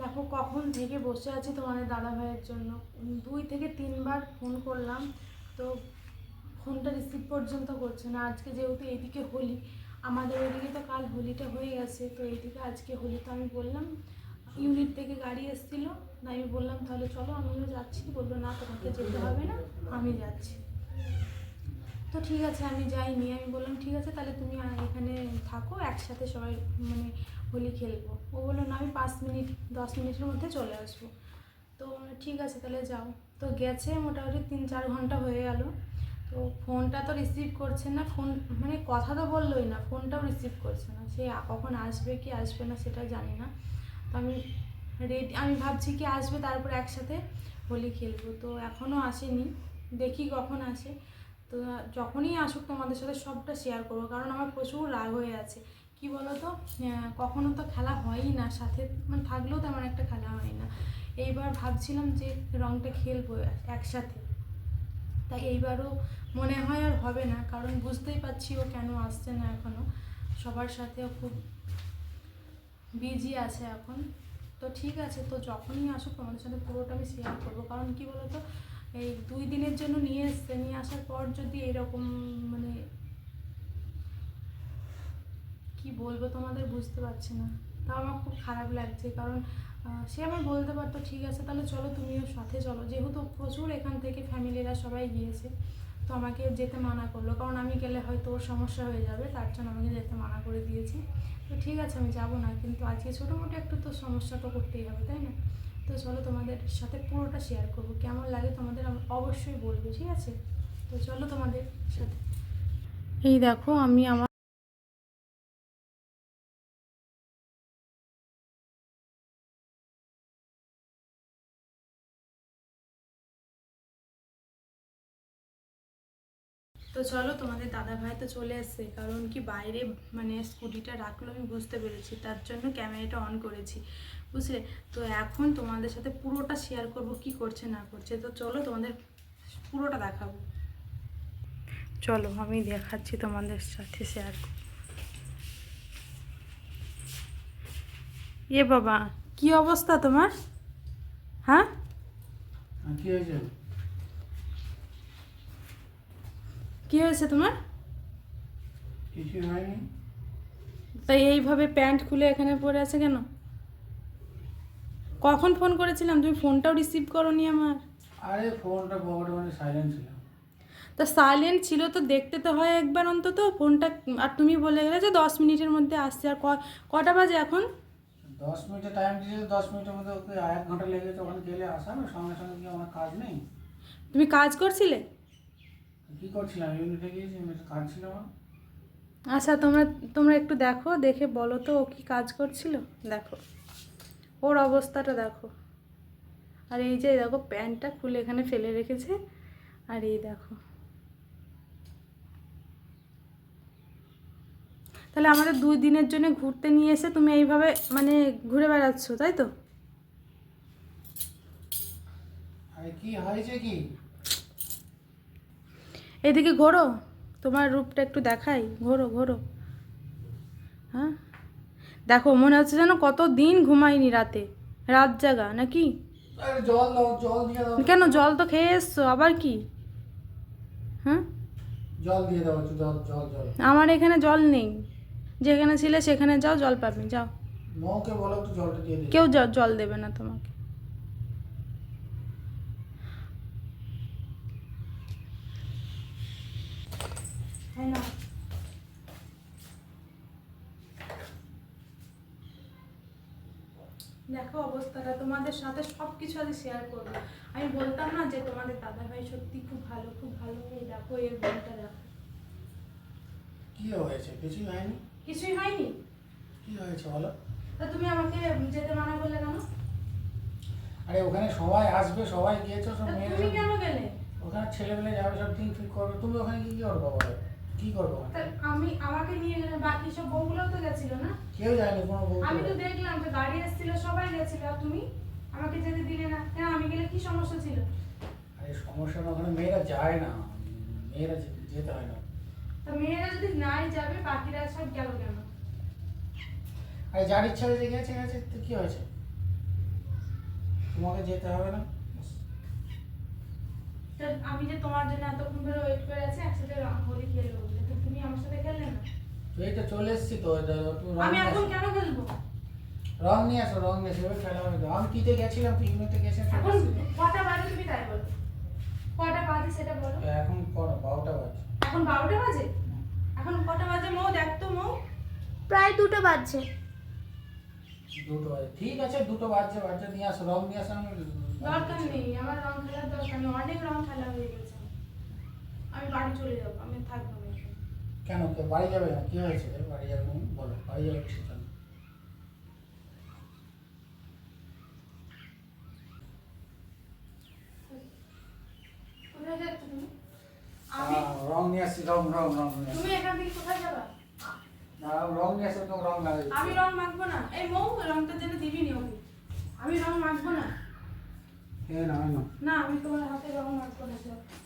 দেখো কখন থেকে বসে আছি তোমাদের দাদা ভাইয়ের জন্য, 2 থেকে 3 বার ফোন করলাম, তো ফোনটা রিসিভ পর্যন্ত করছে না। আজকে যেহেতু এইদিকে হোলি, আমাদের ওইদিকে তো কাল হোলিটা হয়ে গেছে, তো এইদিকে আজকে হোলি, তো আমি বললাম ইউনিট থেকে গাড়ি এসেছিলো, না আমি বললাম তাহলে চলো আমিও যাচ্ছি, বললো না তোমাকে যেতে হবে না, আমি যাচ্ছি। তো ঠিক আছে আমি যাইনি, আমি বললাম ঠিক আছে তাহলে তুমি এখানে থাকো, একসাথে সবাই মানে হোলি খেলবো। ও বললো না আমি 5 মিনিট 10 মিনিটের মধ্যে চলে আসবো। তো ঠিক আছে তাহলে যাও। তো গেছে মোটামুটি 3-4 ঘন্টা হয়ে গেল, তো ফোনটা তো রিসিভ করছে না, ফোন মানে কথা তো বললোই না, ফোনটাও রিসিভ করছে না। সে কখন আসবে কি আসবে না সেটা জানি না। তো আমি ভাবছি কি আসবে তারপর একসাথে হোলি খেলবো, তো এখনও আসেনি, দেখি কখন আসে। তো যখনই আসুক তোমাদের সাথে সবটা শেয়ার করবো, কারণ আমার প্রচুর রাগ হয়ে আছে। কি বলো তো, কখনো তো খেলা হয়ই না সাথে, মানে থাকলেও তেমন একটা খেলা হয় না। এইবার ভাবছিলাম যে রংটা খেলবো একসাথে, তাই এইবারও মনে হয় আর হবে না, কারণ বুঝতেই পারছি ও কেন আসছে না এখনও, সবার সাথেও খুব বিজি আছে এখন। তো ঠিক আছে, তো যখনই আসুক তোমাদের সাথে পুরোটা আমি শেয়ার করবো, কারণ কি বলো তো, এই 2 দিনের জন্য নিয়ে এসছে, নিয়ে আসার পর যদি এরকম মানে কি বলবো তোমাদের বুঝতে পারছি না, তাও আমার খুব খারাপ লাগছে। কারণ সে আমার বলতে পারতো ঠিক আছে তাহলে চলো তুমিও সাথে চলো, যেহেতু প্রচুর এখান থেকে ফ্যামিলিরা সবাই গিয়েছে, তো আমাকে যেতে মানা করলো, কারণ আমি গেলে হয়তো ওর সমস্যা হয়ে যাবে, তার জন্য আমাকে যেতে মানা করে দিয়েছি। তো ঠিক আছে আমি যাবো না, কিন্তু আজকে ছোটো মোটো একটু তো সমস্যা তো করতেই হবে, তাই না? তো চলো তোমাদের সাথে পুরোটা শেয়ার করবো, কেমন লাগে তোমাদের অবশ্যই বলবো, ঠিক আছে? তো চলো তোমাদের সাথে, এই দেখো আমি আমার তো চলো তোমাদের দাদা ভাই তো চলে এসছে, কারণ কি বাইরে মানে স্কুটিটা রাখলো আমি বুঝতে পেরেছি, তার জন্য ক্যামেরাটা অন করেছি, বুঝলে? তো এখন তোমাদের সাথে পুরোটা শেয়ার করব কি করছে না করছে, তো চলো তোমাদের পুরোটা দেখাবো। চলো আমি দেখাচ্ছি তোমাদের সাথে শেয়ার। এ বাবা, কি অবস্থা তোমার? হ্যাঁ কি হয়েছে? কি হয়েছে তোমার? কিছু হয়নি। তাই এইভাবে প্যান্ট খুলে এখানে পরে আছে কেন? কখন ফোন করেছিলাম, তুমি ফোনটাও রিসিভ করোনি আমার। আরে ফোনটা পকেটে মানে সাইলেন্ট ছিল। তা সাইলেন্ট ছিল তো দেখতে তো হয় একবার অন্তত ফোনটা, আর তুমি বলে গেলে যে 10 মিনিটের মধ্যে আসছে, আর কটা বাজে এখন? 10 মিনিটের টাইম দিয়েছে, 10 মিনিটের মধ্যে ওকে 1 ঘন্টা লেগেছে ওখানে গেলে আসার, সঙ্গে সঙ্গে কি আমার কাজ নেই? তুমি কাজ করছিলে? কী করছিলাম? ইউনিটে গিয়েছি, ইউনিটে কাজ ছিল আমার। আচ্ছা তোমরা তোমরা একটু দেখো, দেখে বলো তো ও কি কাজ করছিল, দেখো ওর অবস্থাটা দেখো। আর এই যে দেখো প্যান্টটা খুলে এখানে ফেলে রেখেছে, আর এই দেখো, তাহলে আমাদের 2 দিনের জন্য ঘুরতে নিয়ে এসে তুমি এইভাবে মানে ঘুরে বেড়াচ্ছ, তাই তো? আরে কি হয়েছে কি? এদিকে ঘোরো, তোমার রূপটা একটু দেখাই, ঘোরো ঘোরো। হ্যাঁ দেখো, মনে হচ্ছে যেন কত দিন ঘুমাইনি, রাত জাগা নাকি? আরে জল দাও, জল দিয়ে দাও। কেন, জল তো খেয়ে এসছো, আবার কি? হ্যাঁ জল দিয়ে দাও, একটু জল জল জল। আমার এখানে জল নেই, যেখানে ছিলে সেখানে যাও, জল পাবে, যাও। মৌকে বলো একটু জলটা দিয়ে দিই। কেউ জল দেবে না তোমাকে। হ্যাঁ না, দেখো অবস্থাটা, তোমাদের সাথে সব কিছু আজ শেয়ার করবো। আমি বলতাম না যে তোমাদের দাদা ভাই সত্যি খুব ভালো খুব ভালো, এই দেখো এর বোনটা দেখো। কি হয়েছে? কিছুই হয়নি। কিছুই হয়নি? কি হয়েছে বলো? তা তুমি আমাকে যেতে মানা করলে কেন? আরে ওখানে সবাই আসবে, সবাই গিয়েছো, সব তা মেয়েরা তুমি সব। কেন গেলে? ওখানে ছেলেমেলে যাবে, সব দিন ঠিক করবে, তুমি ওখানে কি করবো বলো? কি করবো তা ওখানে? আমাকে নিয়ে গেলে, বাকি সব বউগুলোও তো গেছিল না? কেউ যায়নি, কোনো বউ আমি তো তো দেখলাম যে গাড়ি এসেছিল, সবাই গেছিল, আর তুমি আমাকে যেতে দিলে না কেন? আমি গেলে কি সমস্যা ছিল? আরে সমস্যা না, ওখানে মেয়েরা যায় না, মেয়েরা যেতে হয় না। তা মেয়েরা যদি নাই যাবে, বাকিরা সব গেল কেন? আরে যার ইচ্ছা হয়েছে গেছে গেছে, তো কি হয়েছে? তোমাকে যেতে হবে না। ব্যাস। তো আমি যে তোমার জন্য এতক্ষণ ধরে ওয়েট করে আছি, একসাথে হোলি খেলবো বলে, তো তুমি আমার সাথে খেললে না। তো এই তো চলে এসছি তো, এটা একটু রং আমি নিয়ে এখন আসো। কেন খেলবো? রং নিয়ে আসো, রং নিয়ে এসে এবার খেলা হবে তো। আমি কিতে গেছিলাম, পিকনিকে গেছিলাম, চলে এখন এসছি। কটা বাজে তুমি তাই বলো, কটা বাজে সেটা বলো। এখন কটা? 12টা বাজে। এখন 12টা বাজে? এখন কটা বাজে মৌ, দেখ তো মৌ। প্রায় 2টা বাজছে। 2টো বাজে, ঠিক আছে 2টো বাজছে, বাজছে নিয়ে আসো, রং নিয়ে আসো। আমি দরকার নেই, আমার রং খেলার দরকার নেই, অনেক রং খেলা হয়ে গেছে। আমি বাড়ি চলে যাবো, আমি থাকবো না এখানে। কেন তো বাড়ি যাবে না? কি হয়েছে রে? বাড়ি যাবে না? বলো, বাড়ি যাবে সেটা না। কোথায় যাচ্ছ তুমি? আমি রং নিয়ে আসছি, রং রং রং নিয়ে আসছি। তুমি এখান থেকে কোথায় যাবা? রং নিয়ে আসো, তো রং লাগাই। আমি রং মাখবো না। এই মৌ, রংটা যেন দিবি নি ওকে। আমি রং মাখবো না। হ্যাঁ না, না না, আমি তোমার হাতে রং মাখবো না।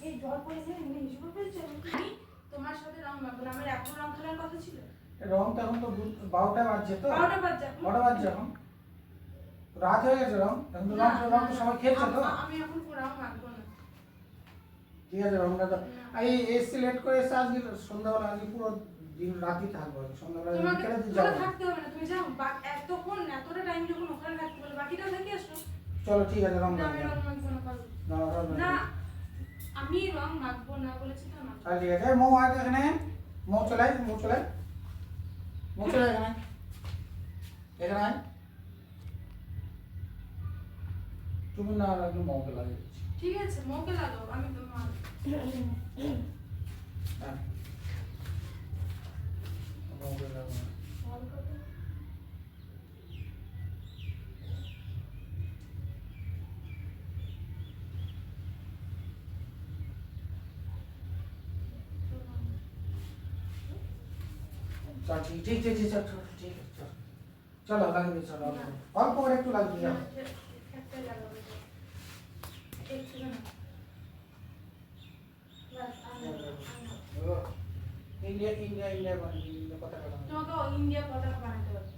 এই জল পড়েছে, এমনি হিসেবে ফেলছে। আমি তোমার সাথে রং মাখবো না। আমার এখন রং খেলার কথা ছিল। রং তো এখন তো 12টা বাজছে তো। 12টা বাজছে এখন। কটা বাজছে এখন? রাত হয়ে গেছে, রং এখন তো রং রং তো সবাই খেলছে তো। আমি এখন রং মাখবো না। ঠিক আছে, রংটা তো এই এসছি লেট করে এসে, আজকে সন্ধ্যাবেলা, আজকে পুরো দিন রাতই থাকবো, সন্ধ্যাবেলা তোমাকে বিকেলে তো তোমাকে যাবো। থাকতে হবে না, তুমি যাও। এতক্ষণ এতটা টাইম যখন ওখানে থাকতে বলে, বাকিটা দেখে আসো। চলো ঠিক আছে, রং না, আমি লাগাই। রং মাখবো না, পারবো না রং না। লাগাই। আমি রং মাখবো না বলেছি তো না। তাহলে ঠিক আছে, মৌ আয় তো এখানে, মৌ চলে আয়, মৌ চলে আয়, মৌ চলে আয় এখানে, এখানে আয়। তুমি না লাগলে মৌকে লাগিয়ে দিচ্ছি। ঠিক আছে, মৌকে লাগাও, আমি তোমার। হ্যাঁ, মৌকে লাগাবো। চল ঠিক ঠিক ঠিক ঠিক, চল চল, ঠিক আছে চল, চলো লাগিয়ে দিই, চলো অল্প করে একটু লাগিয়ে যাও। একটাই লাগাবো, একটু না। ব্যাস, ইন্ডিয়া ইন্ডিয়া ইন্ডিয়া মানে ইন্ডিয়া কথা বলা। তোমাকে ইন্ডিয়া পতাকা বানাতে হবে।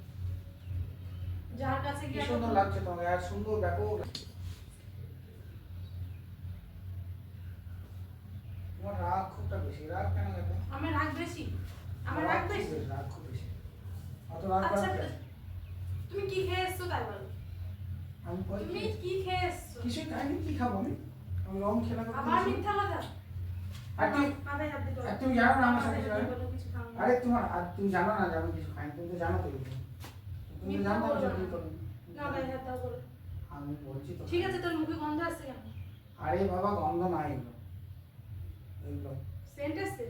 যার কাছে কি গিয়ে সুন্দর লাগছে তোমাকে, আর সুন্দর দেখো। তোমার রাগ খুবটা বেশি, রাগ কেন দেখো? আমার রাগ বেশি, আমার রাগ বেশি। রাগ খুব বেশি, অত রাগ আচ্ছা, করা কেন? তুমি কি খেয়ে এসছো তাই বলো। আমি কই তুমি কি খেয়ে এসছো? কিছু খাইনি, কি খাবো আমি? আমি রং খেলা করতে আবার গেছি। মিথ্যা কথা। আর তুমি মাথায় হাত দিতে আর হবে। তুমি জানো না আমার সাথে মাথায় কি হাত হয়? দিতে বলো, কিছু খাও না। আরে তোমার আর তুমি জানো না যে আমি কিছু খাইনি, তুমি তো জানো তো এগুলো। তুমি তো মিথ্যা জানো বলবো যে না। কি করো। না, গায়ে হাত দাও বলো। আমি বলছি তো। ঠিক আছে, তোর মুখে গন্ধ আসছে কেন? আরে বাবা, গন্ধ নাই এগুলো, এগুলো সেন্ট আসছে?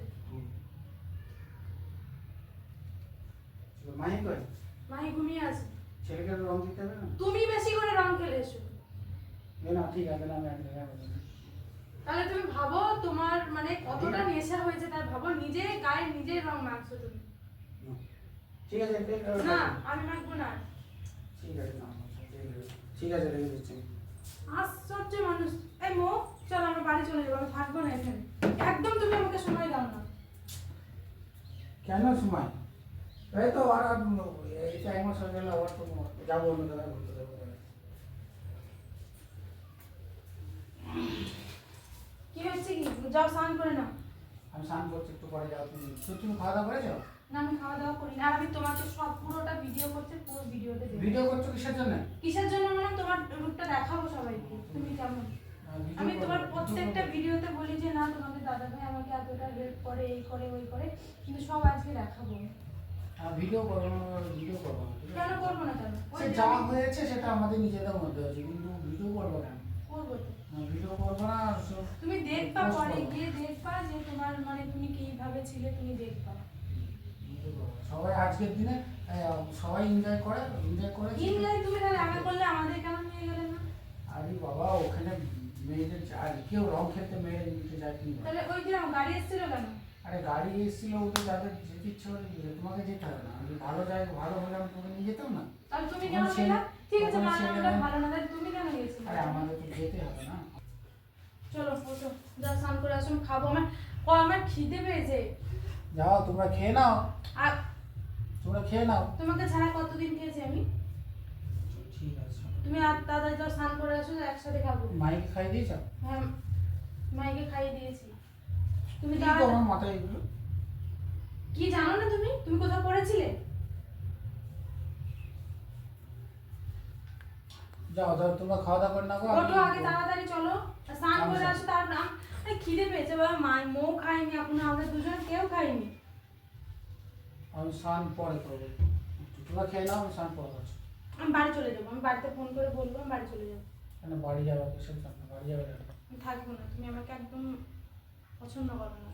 মাহি কই? মাহি ঘুমিয়ে আছে। ছেলেকে রং দিতে হবে না? তুমি বেশি করে রং খেলে এসো। না ঠিক আছে, না আমি এক জায়গায় বলছি। তাহলে তুমি ভাবো তোমার মানে কতটা নেশা হয়েছে, তাই ভাবো নিজে গায়ে নিজে রং মাখছো তুমি। ঠিক আছে না, আমি মাখবো না। ঠিক আছে, না ঠিক আছে, রেখে দিচ্ছি। আশ্চর্য মানুষ। এই মো, চল আমরা বাড়ি চলে যাবো, আমি থাকবো না এখানে। একদম তুমি আমাকে সময় দাও না। কেন সময়? এই তো আর এটা এক মাস হয়ে গেল, আবার তো যাবো অন্য জায়গায় ঘুরতে যাবো। কি হচ্ছে কি? যাও স্নান করে নাও। আমি স্নান করছি, একটু পরে যাও। তুমি খাওয়া দাওয়া করেছো? না, আমি খাওয়া দাওয়া করি না। আর আমি তোমাকে সব পুরোটা ভিডিও করতে, পুরো ভিডিওতে দেবো। ভিডিও করছো কিসের জন্য? কিসের জন্য মানে তোমার রূপটা দেখাবো সবাইকে তুমি কেমন। আমি তোমার প্রত্যেকটা ভিডিওতে বলি যে না তোমাদের দাদা ভাই আমাকে এতটা হেল্প করে, এই করে ওই করে, কিন্তু সব আজকে দেখাবো। ভিডিও করবো না, ভিডিও করবো না। কেন করবো না কেন? সে যা হয়েছে সেটা আমাদের নিজেদের মধ্যে হয়েছে, কিন্তু ভিডিও করবো কেন? করবো তো। ভিডিও করবো না। তুমি দেখবা, post পরে করবো। গিয়ে দেখবা যে তোমার মানে তুমি কিভাবে ছিলে, তুমি দেখবা। সবাই আজকের দিনে সবাই এনজয় করে, এনজয় করে। ইনজয় তুমি তাহলে আগে করলে, আমাদের কেন নিয়ে গেলে না? আরে বাবা, ওখানে মেয়েদের যায়, কেউ রং খেলতে মেয়েদের নিতে যায় কি? তাহলে ওই দিন গাড়ি এসেছিল কেন? আরে গাড়ি এসেছিল, ও তো যাদের যেতে ইচ্ছে করে তোমাকে যেতে হবে না। আমি ভালো জায়গা, ভালো হলে আমি তোমাকে নিয়ে যেতাম না। তাহলে তুমি কেন গেলা? ঠিক আছে, মানলাম ওটা ভালো না, তাহলে তুমি কেন গেছিলে? আরে আমাদের তো যেতে হবে না। চলো ওঠো, যা স্নান করে আসুন, খাবো। আমার খিদে পেয়েছে। যাও, তোমরা খেয়ে নাও, আর তোমরা খেয়ে নাও। তোমাকে ছাড়া কতদিন খেয়েছি আমি? ঠিক আছে। তুমি আর তাড়াতাড়ি তো স্নান করে আসো, একসাথে খাবো। মাইকে খাইয়ে দিয়েছ? হ্যাঁ, মাইকে খাইয়ে দিয়েছি। তুমি কি তাড়াতাড়ি তোমার মাথায় এগুলো? কি জানো না তুমি? তুমি কোথাও পড়েছিলে? যাও যাও, তোমরা খাওয়া দাওয়া করে না গো। ওঠো আগে তাড়াতাড়ি চলো, স্নান করে আসো। তার নাম খিদে পেয়েছে বাবা, মৌ খাইনি এখন, আমরা দুজন কেউ খাইনি। আমি স্নান পরে করবো, তোমরা খেয়ে নাও, আমি স্নান পরে করছি। আমি বাড়ি চলে যাবো, আমি বাড়িতে ফোন করে বলবো আমি বাড়ি চলে যাবো। কেন বাড়ি যাবো? কিসের জন্য বাড়ি যাবে না? আমি থাকবো না, তুমি আমাকে একদম পছন্দ করো না।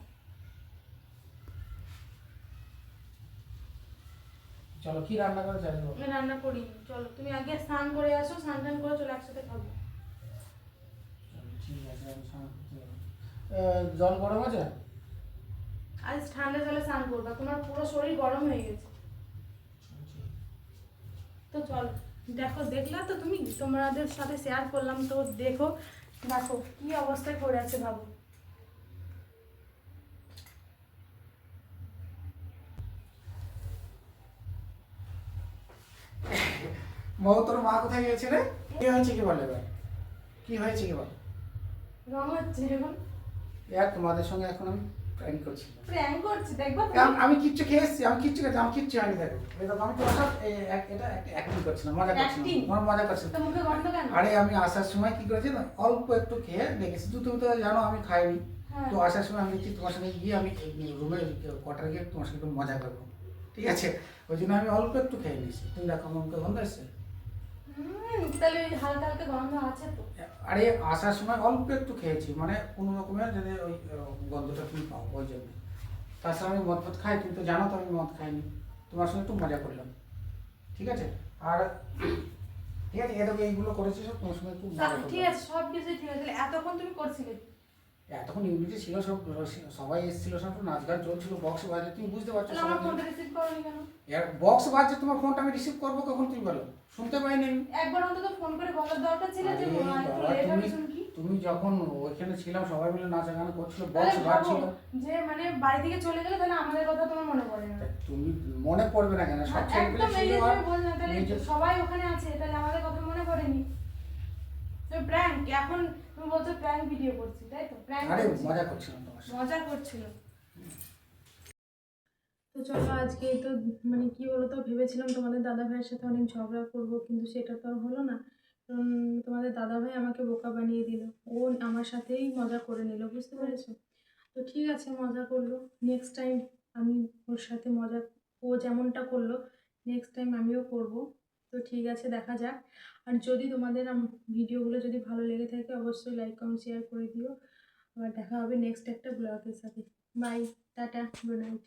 চলো, কি রান্না করে চাইবো? আমি রান্না করি, চলো তুমি আগে স্নান করে আসো, স্নান টান করে চলো একসাথে খাবো। ঠিক আছে, আমি স্নান করতে যাবো। জল গরম আছে? আজ ঠান্ডা জলে স্নান করবা, তোমার পুরো শরীর গরম হয়ে গেছে। তো চলো, দেখো, দেখলা তো তুমি, তোমাদের সাথে শেয়ার করলাম তো, দেখো দেখো কি অবস্থায় পড়ে আছে ভাবো। মৌ, তোর মা কোথায় গিয়েছে রে? কি হয়েছে কি বলে এবার? কি হয়েছে কি বল? রং হচ্ছে এখন, তোমাদের সঙ্গে এখন আমি প্র্যাঙ্ক করছি। প্র্যাঙ্ক করছি দেখবা তো। আমি কিচ্ছু খেয়ে এসেছি, আমি কিচ্ছু খেয়েছি, আমি কিচ্ছু হয়নি। দেখো এই দেখো, আমি তোমার সাথে এটা একটা অ্যাক্টিং করছিলাম, মজা করছিলাম, Acting? আমার মজা করছিলাম। তো মুখে গন্ধ কেন? আরে আমি আসার সময় কি করেছি না, অল্প একটু খেয়ে দেখেছি। তুমি তো জানো আমি খাইনি। হ্যাঁ। তো আসার সময় আমি দেখছি তোমার সঙ্গে গিয়ে আমি রুমে কোয়ার্টার গিয়ে তোমার সঙ্গে একটু মজা করবো, ঠিক আছে? ওই জন্য আমি অল্প একটু খেয়ে নিয়েছি। তুমি দেখো আমার মুখে গন্ধ এসছে। তাহলে ওই হালকা হালকা গন্ধ আছে তো। আরে আসার সময় অল্প একটু খেয়েছি, মানে কোনো রকমের যদি ওই গন্ধটা তুমি পাও, ওই জন্য। তাছাড়া আমি মদ ফদ খাই, তুমি তো জানো তো আমি মদ খাইনি। তোমার সঙ্গে একটু মজা করলাম, ঠিক আছে? আর ঠিক আছে, এত এইগুলো করেছি সব তোমার সঙ্গে একটু মজা ঠিক করলাম। আছে, সব কিছু ঠিক আছে, তাহলে এতক্ষণ তুমি করছিলে? এতক্ষণ ইউনিটি ছিল, সব সবাই এসেছিল, সব নাচ গান চলছিল, বক্স বাজে, তুমি বুঝতে পারছো? তাহলে আমার ফোনটা রিসিভ করোনি কেন? বক্স বাজছে, তোমার ফোনটা আমি রিসিভ করবো কখন তুমি বলো? শুনতে পাইনি আমি। একবার অন্তত ফোন করে বলার দরকার ছিল যে আরে একটু বাবা, লেট হবে শুনকি। তুমি যখন ওইখানে ছিলাম, সবাই মিলে নাচ গান করছিল, তাহলে বক্স ভাবো বাজছিল। যে মানে বাড়ি থেকে চলে গেলে তাহলে আমাদের কথা তোমার মনে পড়ে না। তুমি মনে পড়বে না কেন? সব ছেলেগুলো একদম এই ছিল। যে আর তুমি বললে তাহলে নিজে- সবাই ওখানে আছে, তাহলে আমাদের কথা মনে পড়েনি। তো প্র্যাঙ্ক, এখন তুমি বলছো প্র্যাঙ্ক ভিডিও করছি, তাই তো? প্র্যাঙ্ক আরে মজা করছিলাম তোমার সাথে। মজা করছিল। তো চলো, আজকে তো মানে কি বলতো, ভেবেছিলাম তোমাদের দাদা ভাইয়ের সাথে অনেক ঝগড়া করব, কিন্তু সেটা তো আর হলো না। কারণ তোমাদের দাদা ভাই আমাকে বোকা বানিয়ে দিল, ও আমার সাথেই মজা করে নিল, বুঝতে পেরেছো? তো ঠিক আছে, মজা করলো, নেক্সট টাইম আমি ওর সাথে মজা, ও যেমনটা করলো নেক্সট টাইম আমিও করব। তো ঠিক আছে, দেখা যাক। আর যদি তোমাদের ভিডিওগুলো যদি ভালো লেগে থাকে অবশ্যই লাইক কমেন্ট শেয়ার করে দিও। আবার দেখা হবে নেক্সট একটা ব্লগের সাথে। Bye, tata, good night.